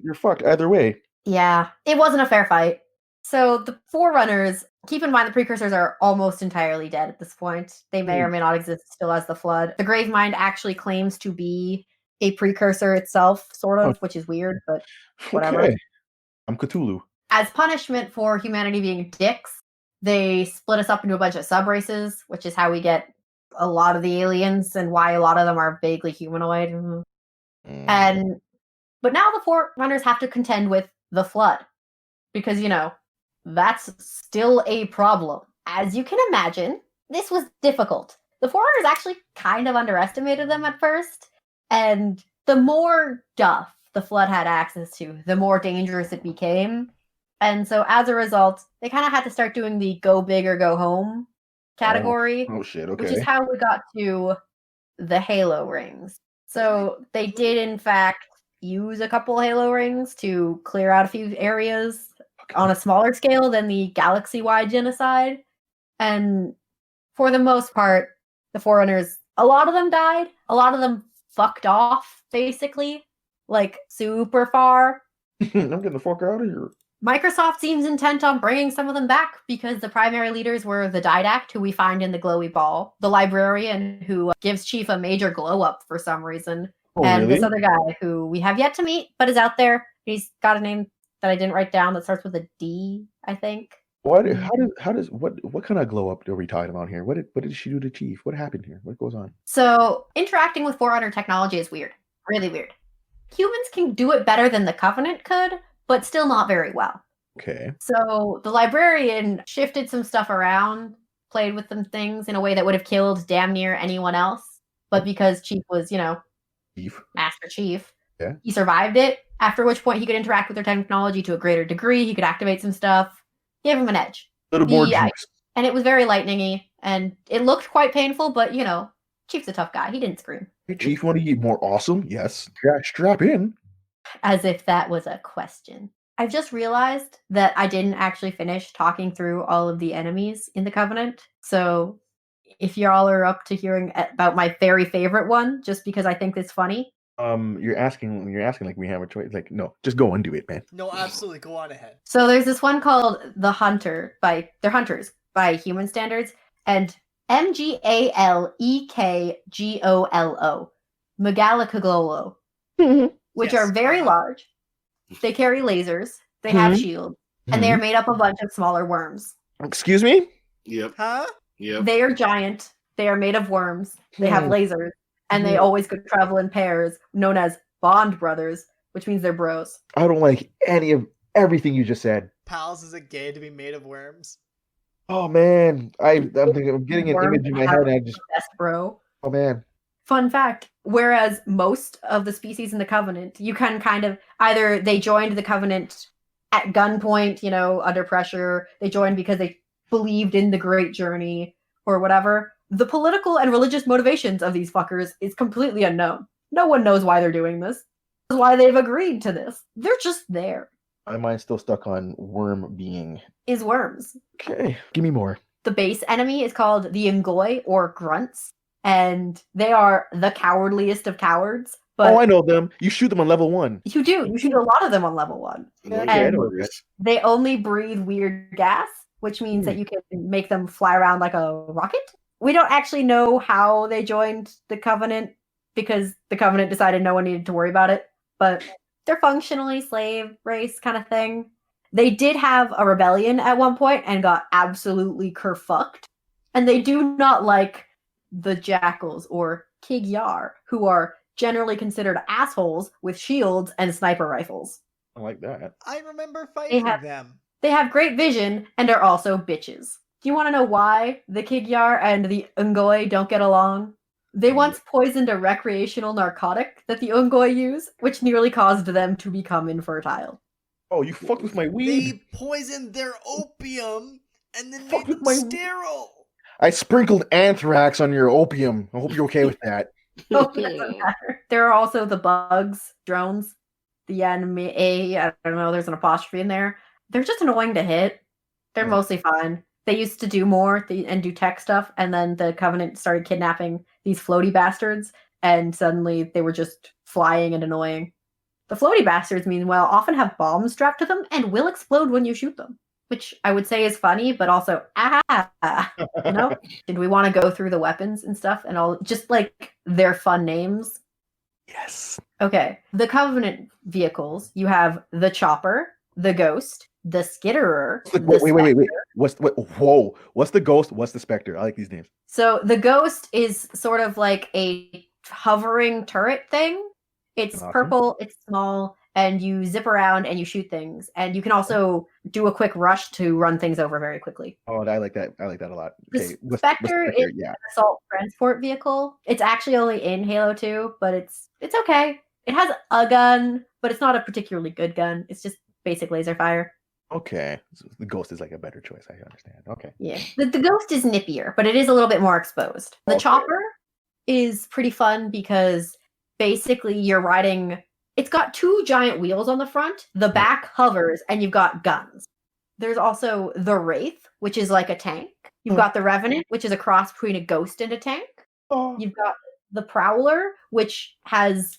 S4: You're fucked either way.
S2: Yeah, it wasn't a fair fight. So the Forerunners, keep in mind the precursors are almost entirely dead at this point. They may or may not exist still as the Flood. The Gravemind actually claims to be a precursor itself, sort of, which is weird, but whatever.
S4: Okay. I'm Cthulhu.
S2: As punishment for humanity being dicks, they split us up into a bunch of sub-races, which is how we get a lot of the aliens and why a lot of them are vaguely humanoid. But now the Forerunners have to contend with the Flood. Because, that's still a problem. As you can imagine, this was difficult. The Forerunners actually kind of underestimated them at first, and the more stuff the Flood had access to, the more dangerous it became. And so as a result, they kind of had to start doing the go big or go home category.
S4: Oh shit, okay.
S2: Which is how we got to the Halo rings. So they did, in fact, use a couple Halo rings to clear out a few areas on a smaller scale than the galaxy-wide genocide. And for the most part, the Forerunners, a lot of them died. A lot of them fucked off, basically. Like, super far.
S4: I'm getting the fuck out of here.
S2: Microsoft seems intent on bringing some of them back because the primary leaders were the Didact, who we find in the glowy ball, the librarian who gives Chief a major glow up for some reason, and
S4: really?
S2: this other guy who we have yet to meet but is out there. He's got a name that I didn't write down that starts with a D, I think.
S4: What kind of glow up are we talking about here? What did she do to Chief? What happened here? What goes on?
S2: So interacting with Forerunner technology is weird, really weird. Humans can do it better than the Covenant could, but still not very well.
S4: Okay.
S2: So the librarian shifted some stuff around, played with some things in a way that would have killed damn near anyone else. But because Chief was,
S4: Chief.
S2: Master Chief,
S4: yeah,
S2: he survived it, after which point he could interact with their technology to a greater degree. He could activate some stuff. Gave him an edge.
S4: A little more juice.
S2: And it was very lightning-y, and it looked quite painful, but, Chief's a tough guy. He didn't scream.
S4: Hey, Chief, want to get more awesome? Yes. Strap in.
S2: As if that was a question. I've just realized that I didn't actually finish talking through all of the enemies in the Covenant. So if y'all are up to hearing about my very favorite one, just because I think it's funny.
S4: You're asking like we have a choice. Like, no, just go and do it, man.
S3: No, absolutely. Go on ahead.
S2: So there's this one called The Hunter they're hunters by human standards, and Mgalekgolo, Megalakagolo, which
S3: Yes,
S2: are very large. They carry lasers. They have shields, and they are made up of a bunch of smaller worms.
S4: Excuse me?
S1: Yep.
S3: Huh?
S1: Yep.
S2: They are giant. They are made of worms. They have lasers, and they always could travel in pairs, known as Bond Brothers, which means they're bros.
S4: I don't like any of everything you just said.
S3: Pals, is it gay to be made of worms?
S4: Oh man, I'm getting an
S2: Worms
S4: image in my
S2: have
S4: head. And I
S2: the
S4: just,
S2: best bro.
S4: oh man.
S2: Fun fact, whereas most of the species in the Covenant, you can kind of either they joined the Covenant at gunpoint, under pressure, they joined because they believed in the Great Journey or whatever. The political and religious motivations of these fuckers is completely unknown. No one knows why they're doing this. This is why they've agreed to this. They're just there.
S4: My mind's still stuck on worm being.
S2: Is worms.
S4: Okay, give me more.
S2: The base enemy is called the Ngoi or Grunts, and they are the cowardliest of cowards. But
S4: I know them. You shoot them on level 1.
S2: You do. You shoot a lot of them on level 1.
S4: Okay,
S2: And
S4: I know that.
S2: they only breathe weird gas, which means that you can make them fly around like a rocket. We don't actually know how they joined the Covenant because the Covenant decided no one needed to worry about it. But they're functionally slave race kind of thing. They did have a rebellion at one point and got absolutely kerfucked. And they do not like the Jackals or Kigyar, who are generally considered assholes with shields and sniper rifles.
S4: I like that.
S3: I remember fighting them.
S2: They have great vision and are also bitches. Do you want to know why the Kigyar and the Ngoi don't get along? They once poisoned a recreational narcotic that the Ngoi use, which nearly caused them to become infertile.
S4: Oh, you fucked with my weed.
S3: They poisoned their opium and then
S4: Fuck
S3: made
S4: with
S3: them
S4: my-
S3: sterile.
S4: I sprinkled anthrax on your opium. I hope you're okay with that.
S2: Oh, it doesn't matter. There are also the bugs, drones, the anime. I don't know, there's an apostrophe in there. They're just annoying to hit. They're mostly fine. They used to do more and do tech stuff, and then the Covenant started kidnapping these floaty bastards, and suddenly they were just flying and annoying. The floaty bastards, meanwhile, often have bombs strapped to them and will explode when you shoot them, which I would say is funny, but also, Did we want to go through the weapons and stuff and all, just like their fun names?
S4: Yes.
S2: Okay, the Covenant vehicles, you have the Chopper, the Ghost, the Skitterer.
S4: Wait. What's the Ghost? What's the Spectre? I like these names.
S2: So the Ghost is sort of like a hovering turret thing. It's
S4: Awesome.
S2: purple, it's small, and you zip around and you shoot things. And you can also do a quick rush to run things over very quickly.
S4: Oh, I like that. I like that a lot.
S2: The
S4: Okay,
S2: Spectre is an assault transport vehicle. It's actually only in Halo 2, but it's okay. It has a gun, but it's not a particularly good gun. It's just basic laser fire.
S4: Okay, so the Ghost is like a better choice. I understand. Okay.
S2: Yeah. The Ghost is nippier, but it is a little bit more exposed. The Chopper is pretty fun because basically you're riding. It's got 2 giant wheels on the front. The back hovers, and you've got guns. There's also the Wraith, which is like a tank. You've got the Revenant, which is a cross between a ghost and a tank. You've got the Prowler, which has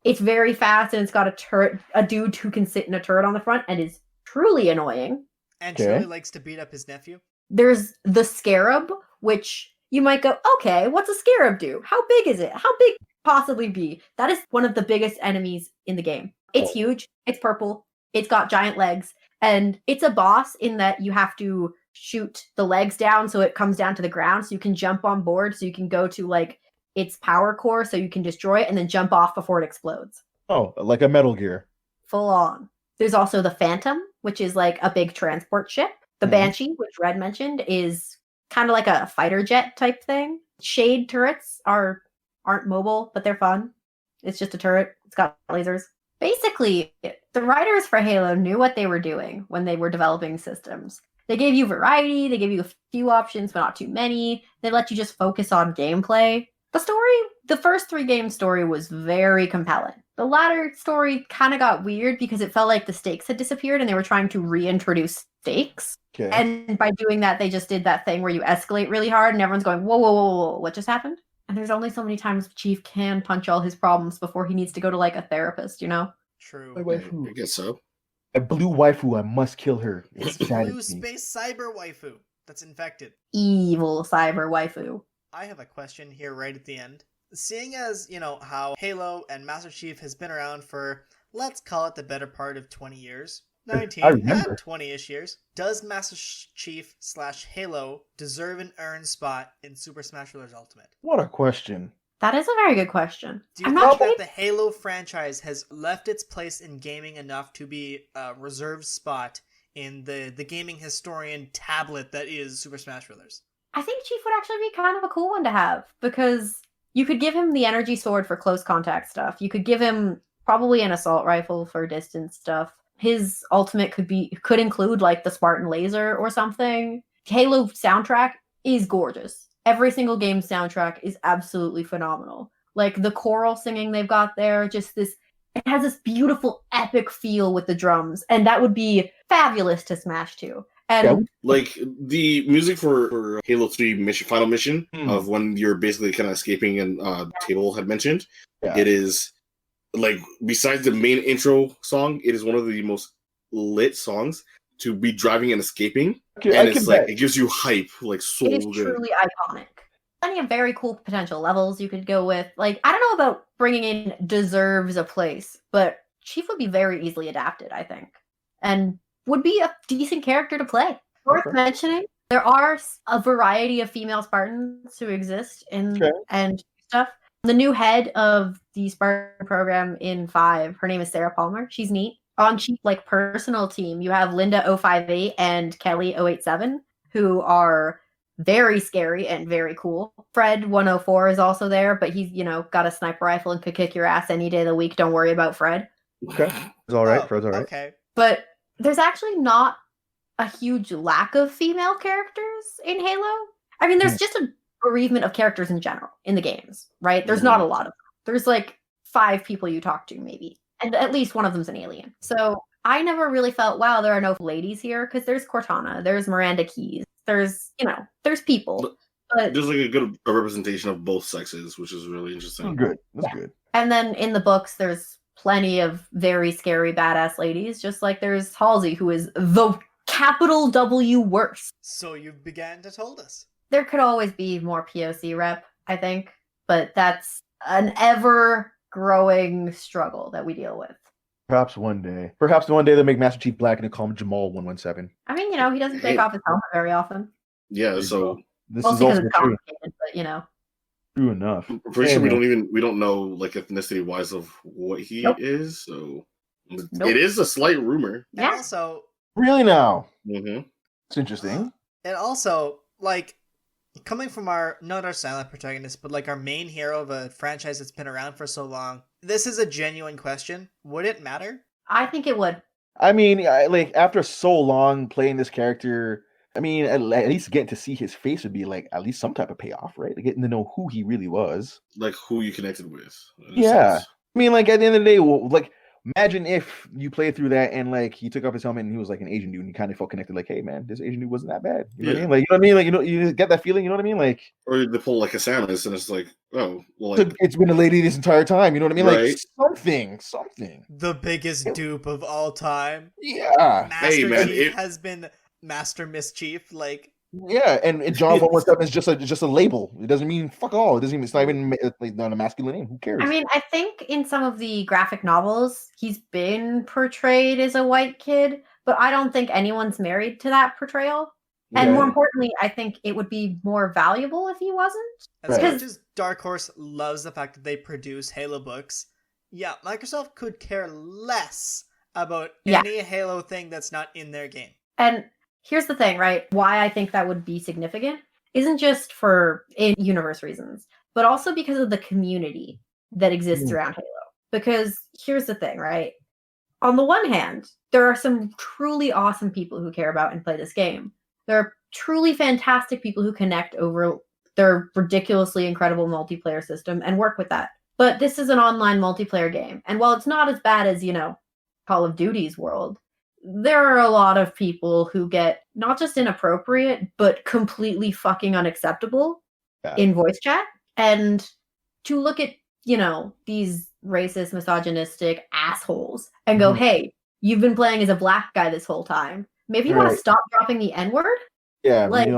S2: it's very fast, and it's got a turret, a dude who can sit in a turret on the front, and is truly annoying.
S3: And truly likes to beat up his nephew.
S2: There's the Scarab, which you might go, okay, what's a Scarab do? How big is it? How big could it possibly be? That is one of the biggest enemies in the game. It's huge. It's purple. It's got giant legs. And it's a boss in that you have to shoot the legs down so it comes down to the ground, so you can jump on board, so you can go to like its power core, so you can destroy it and then jump off before it explodes.
S4: Oh, like a Metal Gear.
S2: Full on. There's also the Phantom, which is like a big transport ship. The Banshee, which Red mentioned, is kind of like a fighter jet type thing. Shade turrets aren't mobile, but they're fun. It's just a turret. It's got lasers. Basically, the writers for Halo knew what they were doing when they were developing systems. They gave you variety, they gave you a few options, but not too many. They let you just focus on gameplay. The first 3 game story was very compelling. The latter story kind of got weird because it felt like the stakes had disappeared and they were trying to reintroduce stakes.
S4: Okay.
S2: And by doing that, they just did that thing where you escalate really hard and everyone's going, whoa, whoa, whoa, whoa, what just happened? And there's only so many times Chief can punch all his problems before he needs to go to like a therapist, you know?
S3: True.
S4: My waifu.
S1: I guess so.
S4: A blue waifu, I must kill her.
S3: It's
S4: Insanity.
S3: blue space cyber waifu that's infected.
S2: Evil cyber waifu.
S3: I have a question here right at the end. Seeing as, how Halo and Master Chief has been around for, let's call it the better part of 20 years. 19,
S4: I remember.
S3: 20-ish years. Does Master Chief / Halo deserve an earned spot in Super Smash Bros. Ultimate?
S4: What a question.
S2: That is a very good question.
S3: Do you
S2: I'm
S3: think
S2: not
S3: that the Halo franchise has left its place in gaming enough to be a reserved spot in the gaming historian tablet that is Super Smash Bros.?
S2: I think Chief would actually be kind of a cool one to have because you could give him the energy sword for close contact stuff. You could give him probably an assault rifle for distance stuff. His ultimate could include like the Spartan laser or something. Halo soundtrack is gorgeous. Every single game soundtrack is absolutely phenomenal. Like the choral singing they've got there, it has this beautiful epic feel with the drums, and that would be fabulous to Smash 2. And
S1: like the music for Halo 3 final mission of when you're basically kind of escaping and Table had mentioned, it is like besides the main intro song, it is one of the most lit songs to be driving and escaping. And it's like it gives you hype, like so
S2: it is
S1: good.
S2: Truly iconic. Plenty of very cool potential levels you could go with. Like I don't know about bringing in deserves a place, but Chief would be very easily adapted, I think, and would be a decent character to play. Worth mentioning, there are a variety of female Spartans who exist in and stuff. The new head of the Spartan program in 5, her name is Sarah Palmer. She's neat. On Chief like personal team, you have Linda 058 and Kelly 087, who are very scary and very cool. Fred 104 is also there, but he's, got a sniper rifle and could kick your ass any day of the week. Don't worry about Fred.
S4: Okay. It's all right. Fred's all right.
S3: Okay.
S2: But there's actually not a huge lack of female characters in Halo. I mean, there's just a bereavement of characters in general in the games, right? There's not a lot of them. There's like 5 people you talk to, maybe. And at least one of them's an alien. So I never really felt, wow, there are no ladies here, because there's Cortana, there's Miranda Keys, there's people. But
S1: there's like a good representation of both sexes, which is really interesting.
S4: That's good.
S2: And then in the books, there's plenty of very scary, badass ladies, just like there's Halsey, who is the capital W worst.
S3: So you began to told us.
S2: There could always be more POC rep, I think, but that's an ever-growing struggle that we deal with.
S4: Perhaps one day they'll make Master Chief black and they call him Jamal 117.
S2: I mean, he doesn't take off his helmet very often.
S1: Yeah, so
S4: this
S2: is also
S4: true.
S2: Complicated, but
S4: True enough.
S1: I'm pretty sure we don't know like ethnicity wise of what he is, so it is a slight rumor.
S3: Yeah. And also,
S4: really now,
S1: it's
S4: interesting.
S3: And also, like, coming from not our silent protagonist, but like our main hero of a franchise that's been around for so long, this is a genuine question. Would it matter?
S2: I think it would.
S4: I mean, like after so long playing this character, I mean, at least getting to see his face would be like at least some type of payoff, right? Like, getting to know who he really was,
S1: like who you connected with.
S4: Yeah, I mean, like at the end of the day, like imagine if you played through that and like he took off his helmet and he was like an Asian dude and you kind of felt connected, like, hey man, this Asian dude wasn't that bad. You know what I mean? Like, you know what I mean? Like, you get that feeling, you know what I mean? Like,
S1: or they pull like a Samus and it's like, oh, well, like,
S4: it's been a lady this entire time. You know what I mean?
S1: Right.
S4: Like something.
S3: The biggest dupe of all time.
S4: Yeah.
S3: Master Chief has been Master Mischief. Like,
S4: yeah, and John 117 is just a label. It doesn't mean fuck all. It's not even not a masculine name. Who cares?
S2: I mean, I think in some of the graphic novels, he's been portrayed as a white kid, but I don't think anyone's married to that portrayal. And more importantly, I think it would be more valuable if he wasn't.
S3: As much as Dark Horse loves the fact that they produce Halo books, Microsoft could care less about any Halo thing that's not in their game.
S2: And here's the thing, right? Why I think that would be significant isn't just for in-universe reasons, but also because of the community that exists around Halo. Because here's the thing, right? On the one hand, there are some truly awesome people who care about and play this game. There are truly fantastic people who connect over their ridiculously incredible multiplayer system and work with that. But this is an online multiplayer game. And while it's not as bad as, Call of Duty's world, there are a lot of people who get not just inappropriate, but completely fucking unacceptable in voice chat. And to look at, these racist, misogynistic assholes and go, hey, you've been playing as a black guy this whole time. Maybe you want to stop dropping the N-word?
S4: Yeah,
S2: like,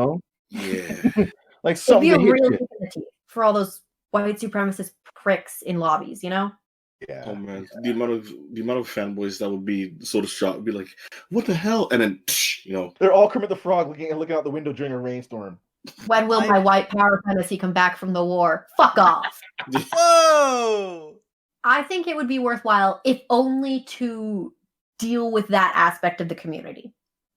S1: Yeah.
S4: like something
S2: it'd be a
S4: to
S2: real
S4: hit
S2: kick in the teeth for all those white supremacist pricks in lobbies,
S4: Yeah.
S1: Oh man, the amount of fanboys that would be so distraught would be like, "What the hell?" And then,
S4: They're all Kermit the Frog looking out the window during a rainstorm.
S2: When will my white power fantasy come back from the war? Fuck off.
S3: Whoa!
S2: I think it would be worthwhile, if only to deal with that aspect of the community.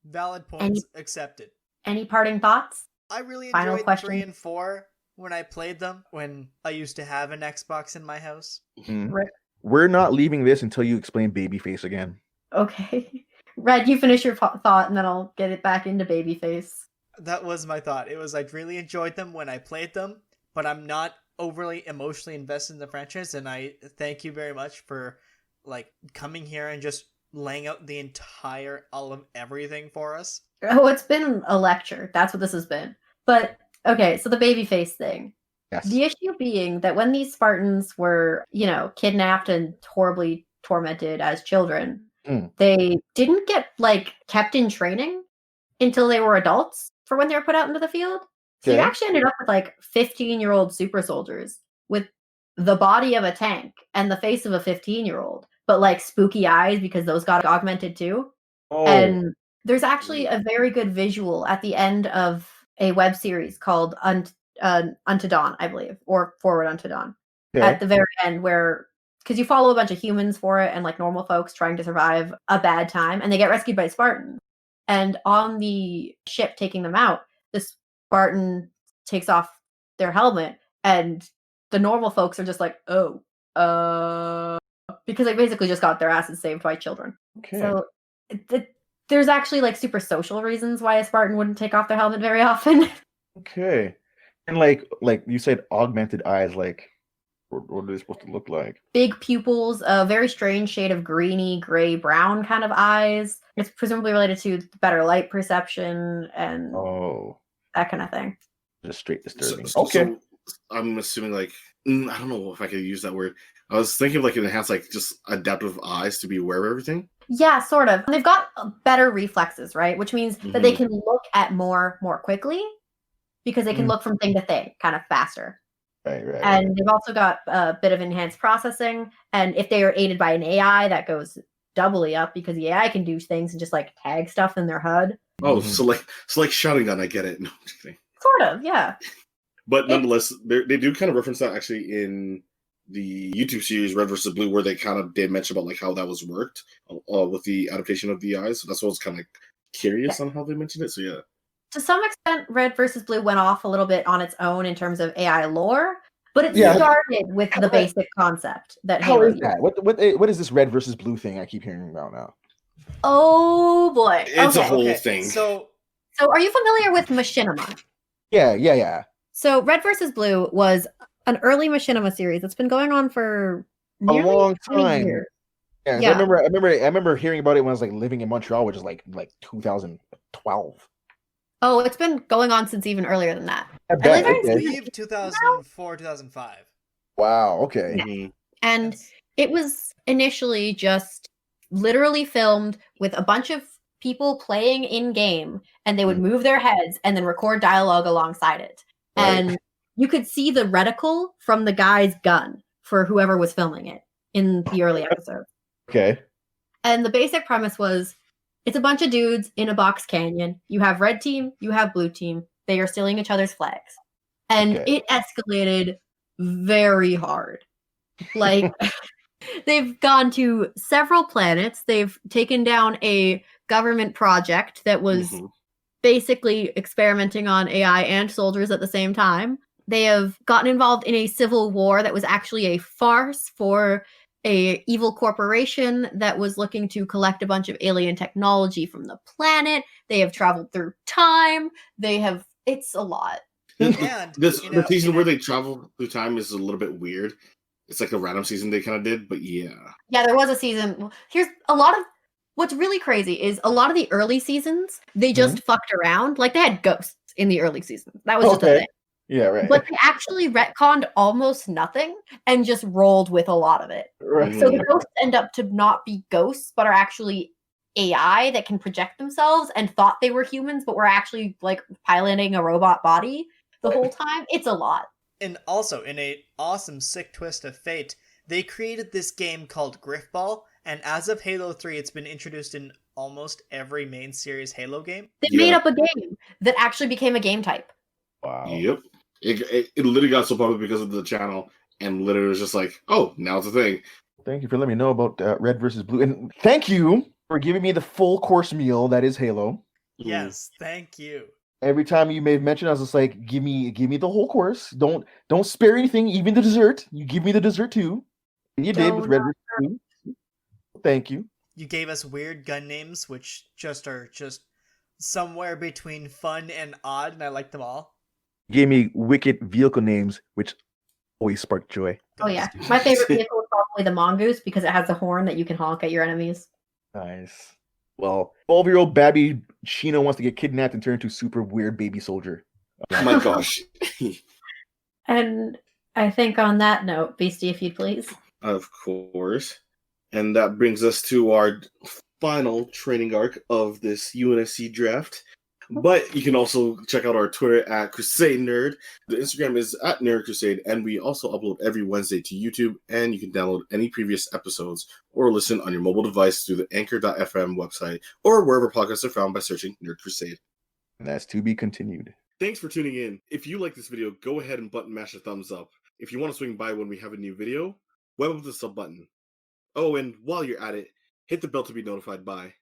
S3: Valid points accepted.
S2: Any parting thoughts?
S3: I really
S2: Final
S3: enjoyed
S2: question?
S3: 3 and 4 when I played them, when I used to have an Xbox in my house.
S2: Rick?
S4: We're not leaving this until you explain Babyface again.
S2: Okay. Red, you finish your thought and then I'll get it back into Babyface.
S3: That was my thought. It was I really enjoyed them when I played them, but I'm not overly emotionally invested in the franchise, and I thank you very much for coming here and just laying out the entire all of everything for us.
S2: Oh, it's been a lecture. That's what this has been. But okay, so the Babyface thing.
S4: Yes.
S2: The issue being that when these Spartans were, kidnapped and horribly tormented as children, they didn't get kept in training until they were adults for when they were put out into the field. So you actually ended up with 15-year-old super soldiers with the body of a tank and the face of a 15-year-old, but spooky eyes because those got augmented too.
S4: Oh.
S2: And there's actually a very good visual at the end of a web series called Unto Dawn, I believe, or Forward Unto Dawn. At the very end, where because you follow a bunch of humans for it and normal folks trying to survive a bad time, and they get rescued by Spartans. And on the ship taking them out, the Spartan takes off their helmet, and the normal folks are just because they basically just got their asses saved by children.
S4: Okay.
S2: So there's actually super social reasons why a Spartan wouldn't take off their helmet very often.
S4: Okay. And like you said, augmented eyes, what are they supposed to look like?
S2: Big pupils, a very strange shade of greeny, gray, brown kind of eyes. It's presumably related to better light perception and that kind of thing.
S4: Just straight disturbing.
S1: Okay. So I'm assuming I don't know if I could use that word. I was thinking of enhanced just adaptive eyes to be aware of everything.
S2: Yeah, sort of. They've got better reflexes, right? Which means that they can look at more quickly because they can look from thing to thing kind of faster.
S4: Right.
S2: And they've also got a bit of enhanced processing. And if they are aided by an AI, that goes doubly up because the AI can do things and just tag stuff in their HUD.
S1: Oh, so shouting gun, I get it. No, I'm just kidding.
S2: Sort of, yeah.
S1: But nonetheless, they do kind of reference that actually in the YouTube series Red vs. Blue, where they kind of did mention about how that was worked with the adaptation of the eyes. So that's what I was kind of curious on how they mentioned it. So yeah. To
S2: some extent, Red vs. Blue went off a little bit on its own in terms of AI lore, but it started with the basic concept that
S4: How is that? What is this Red versus Blue thing I keep hearing about now?
S2: Oh boy.
S1: It's a whole thing.
S2: So are you familiar with machinima?
S4: Yeah.
S2: So Red vs. Blue was an early machinima series that's been going on for
S4: a long time.
S2: Years.
S4: Yeah. I remember hearing about it when I was living in Montreal, which is like 2012.
S2: Oh, it's been going on since even earlier than that.
S3: I believe 2004, 2005.
S4: Wow, okay.
S2: Yeah. And it was initially just literally filmed with a bunch of people playing in-game, and they would move their heads and then record dialogue alongside it. Right. And you could see the reticle from the guy's gun for whoever was filming it in the early episode.
S4: Okay.
S2: And the basic premise was, it's a bunch of dudes in a box canyon. You have red team, you have blue team. They are stealing each other's flags. And it escalated very hard. They've gone to several planets. They've taken down a government project that was basically experimenting on AI and soldiers at the same time. They have gotten involved in a civil war that was actually a farce for a evil corporation that was looking to collect a bunch of alien technology from the planet. They have traveled through time. It's a lot.
S3: And
S1: The season where they travel through time is a little bit weird. It's like a random season they kind of did, but yeah.
S2: Yeah, there was a season. Here's a lot of what's really crazy is a lot of the early seasons, they just fucked around. Like they had ghosts in the early seasons. That was just a thing.
S4: Yeah, right.
S2: But they actually retconned almost nothing and just rolled with a lot of it.
S4: Right.
S2: So the ghosts end up to not be ghosts, but are actually AI that can project themselves and thought they were humans, but were actually like piloting a robot body the whole time. It's a lot.
S3: And also, in a awesome sick twist of fate, they created this game called Griffball, and as of Halo 3, it's been introduced in almost every main series Halo game.
S2: They made up a game that actually became a game type.
S4: Wow.
S1: Yep. It literally got so popular because of the channel, and literally was just like, oh, now it's a thing.
S4: Thank you for letting me know about Red versus Blue, and thank you for giving me the full course meal that is Halo.
S3: Yes, thank you.
S4: Every time you made mention, I was just like, give me the whole course. Don't spare anything, even the dessert. You give me the dessert too. And you did with Red versus Blue. Thank you.
S3: You gave us weird gun names, which are just somewhere between fun and odd, and I like them all.
S4: You gave me wicked vehicle names, which always spark joy.
S2: Oh yeah, my favorite vehicle is probably the mongoose because it has a horn that you can honk at your enemies.
S4: Nice. Well, 12-year-old Babby Sheena wants to get kidnapped and turn into a super weird baby soldier.
S1: Oh my gosh.
S2: And I think on that note, Beastie, if you'd please.
S1: Of course. And that brings us to our final training arc of this UNSC draft. But you can also check out our Twitter at Crusade Nerd. The Instagram is at Nerd Crusade, and we also upload every Wednesday to YouTube, and you can download any previous episodes or listen on your mobile device through the Anchor.fm website or wherever podcasts are found by searching Nerd Crusade.
S4: And that's to be continued.
S1: Thanks for tuning in. If you like this video, go ahead and button mash a thumbs up. If you want to swing by when we have a new video, web up the sub button. Oh, and while you're at it, hit the bell to be notified by.